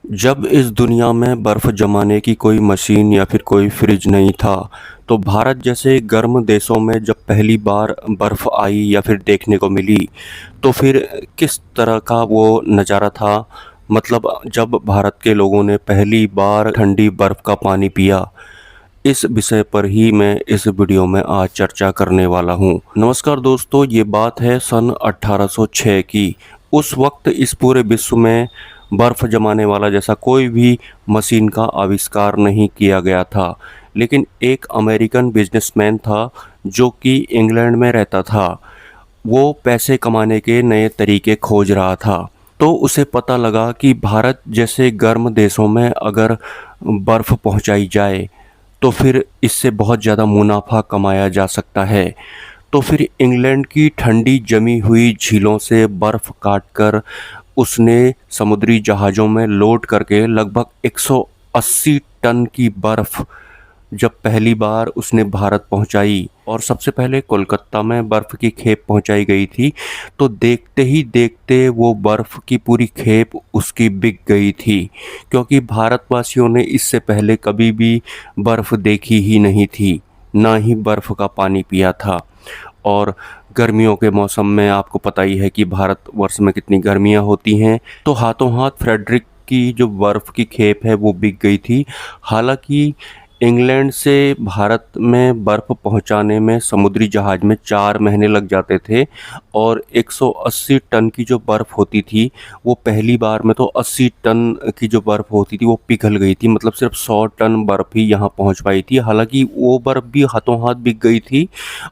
जब इस दुनिया में बर्फ़ जमाने की कोई मशीन या फिर कोई फ्रिज नहीं था, तो भारत जैसे गर्म देशों में जब पहली बार बर्फ़ आई या फिर देखने को मिली, तो फिर किस तरह का वो नज़ारा था? मतलब जब भारत के लोगों ने पहली बार ठंडी बर्फ़ का पानी पिया, इस विषय पर ही मैं इस वीडियो में आज चर्चा करने वाला हूँ। नमस्कार दोस्तों, ये बात है सन 1806 की। उस वक्त इस पूरे विश्व में बर्फ़ जमाने वाला जैसा कोई भी मशीन का आविष्कार नहीं किया गया था। लेकिन एक अमेरिकन बिजनेसमैन था जो कि इंग्लैंड में रहता था। वो पैसे कमाने के नए तरीके खोज रहा था। तो उसे पता लगा कि भारत जैसे गर्म देशों में अगर बर्फ़ पहुंचाई जाए तो फिर इससे बहुत ज़्यादा मुनाफा कमाया जा सकता है। तो फिर इंग्लैंड की ठंडी जमी हुई झीलों से बर्फ़ काटकर उसने समुद्री जहाज़ों में लोड करके लगभग 180 टन की बर्फ़ जब पहली बार उसने भारत पहुंचाई और सबसे पहले कोलकाता में बर्फ़ की खेप पहुंचाई गई थी, तो देखते ही देखते वो बर्फ़ की पूरी खेप उसकी बिक गई थी, क्योंकि भारतवासियों ने इससे पहले कभी भी बर्फ़ देखी ही नहीं थी, ना ही बर्फ़ का पानी पिया था। और गर्मियों के मौसम में आपको पता ही है कि भारतवर्ष में कितनी गर्मियां होती हैं, तो हाथों हाथ फ्रेडरिक की जो बर्फ़ की खेप है वो बिक गई थी। हालांकि इंग्लैंड से भारत में बर्फ़ पहुंचाने में समुद्री जहाज़ में 4 महीने लग जाते थे और 180 टन की जो बर्फ़ होती थी, वो पहली बार में तो 80 टन की जो बर्फ़ होती थी वो पिघल गई थी। मतलब सिर्फ 100 टन बर्फ़ ही यहाँ पहुँच पाई थी। हालांकि वो बर्फ़ भी हाथों हाथ बिक गई थी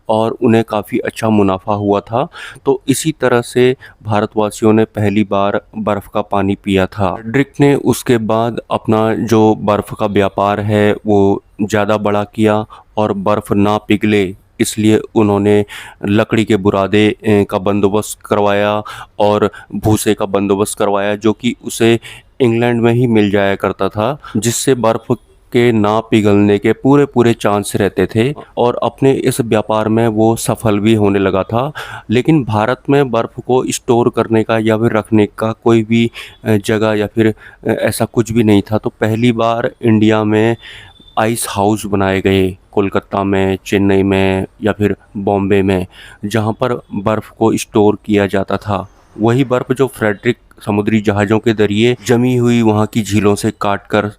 और उन्हें काफ़ी अच्छा मुनाफा हुआ था। तो इसी तरह से भारतवासियों ने पहली बार बर्फ़ का पानी पिया था। ड्रिक ने उसके बाद अपना जो बर्फ़ का व्यापार है वो ज़्यादा बड़ा किया और बर्फ़ ना पिघले इसलिए उन्होंने लकड़ी के बुरादे का बंदोबस्त करवाया और भूसे का बंदोबस्त करवाया, जो कि उसे इंग्लैंड में ही मिल जाया करता था, जिससे बर्फ़ के ना पिघलने के पूरे पूरे चांस रहते थे और अपने इस व्यापार में वो सफल भी होने लगा था। लेकिन भारत में बर्फ़ को स्टोर करने का या फिर रखने का कोई भी जगह या फिर ऐसा कुछ भी नहीं था। तो पहली बार इंडिया में आइस हाउस बनाए गए, कोलकाता में, चेन्नई में या फिर बॉम्बे में, जहाँ पर बर्फ़ को स्टोर किया जाता था। वही बर्फ़ जो फ्रेडरिक समुद्री जहाज़ों के ज़रिए जमी हुई वहाँ की झीलों से काट कर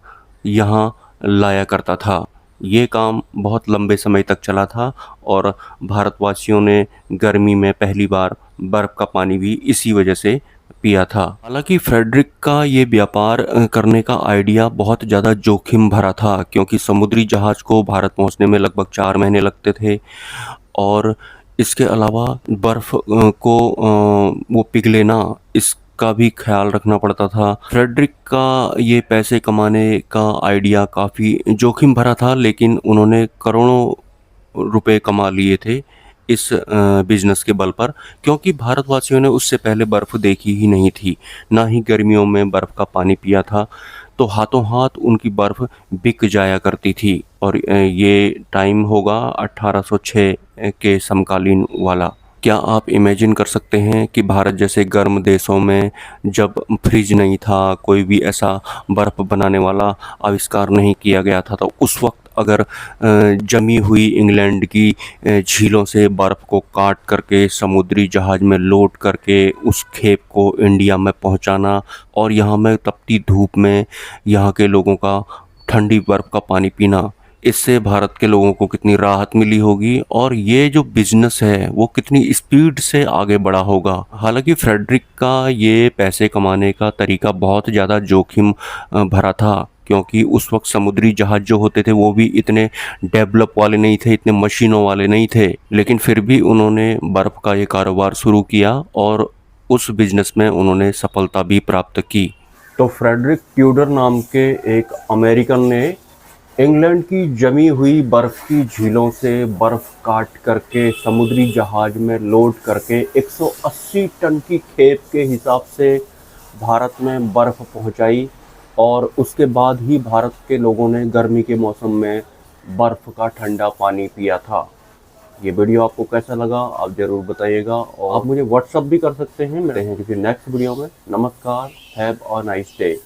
यहाँ लाया करता था। ये काम बहुत लंबे समय तक चला था और भारतवासियों ने गर्मी में पहली बार बर्फ़ का पानी भी इसी वजह से पिया था। हालांकि फ्रेडरिक का ये व्यापार करने का आइडिया बहुत ज़्यादा जोखिम भरा था, क्योंकि समुद्री जहाज़ को भारत पहुंचने में लगभग 4 महीने लगते थे और इसके अलावा बर्फ़ को वो पिघले ना, इसका भी ख्याल रखना पड़ता था। फ्रेडरिक का ये पैसे कमाने का आइडिया काफ़ी जोखिम भरा था, लेकिन उन्होंने करोड़ों रुपए कमा लिए थे इस बिजनेस के बल पर, क्योंकि भारतवासियों ने उससे पहले बर्फ़ देखी ही नहीं थी, ना ही गर्मियों में बर्फ़ का पानी पिया था। तो हाथों हाथ उनकी बर्फ़ बिक जाया करती थी और ये टाइम होगा 1806 के समकालीन वाला। क्या आप इमेजिन कर सकते हैं कि भारत जैसे गर्म देशों में जब फ्रिज नहीं था, कोई भी ऐसा बर्फ़ बनाने वाला आविष्कार नहीं किया गया था, तो उस वक्त अगर जमी हुई इंग्लैंड की झीलों से बर्फ़ को काट करके समुद्री जहाज़ में लोड करके उस खेप को इंडिया में पहुंचाना और यहाँ में तपती धूप में यहाँ के लोगों का ठंडी बर्फ़ का पानी पीना, इससे भारत के लोगों को कितनी राहत मिली होगी और ये जो बिजनेस है वो कितनी स्पीड से आगे बढ़ा होगा। हालांकि फ्रेडरिक का ये पैसे कमाने का तरीका बहुत ज़्यादा जोखिम भरा था, क्योंकि उस वक्त समुद्री जहाज़ जो होते थे वो भी इतने डेवलप वाले नहीं थे, इतने मशीनों वाले नहीं थे। लेकिन फिर भी उन्होंने बर्फ़ का ये कारोबार शुरू किया और उस बिजनेस में उन्होंने सफलता भी प्राप्त की। तो फ्रेडरिक ट्यूडर नाम के एक अमेरिकन ने इंग्लैंड की जमी हुई बर्फ की झीलों से बर्फ काट करके समुद्री जहाज में लोड करके 180 टन की खेप के हिसाब से भारत में बर्फ पहुंचाई और उसके बाद ही भारत के लोगों ने गर्मी के मौसम में बर्फ का ठंडा पानी पिया था। ये वीडियो आपको कैसा लगा आप ज़रूर बताइएगा और आप मुझे व्हाट्सअप भी कर सकते हैं। मिलते हैं किसी नेक्स्ट वीडियो में। नमस्कार, हैव अ नाइस डे।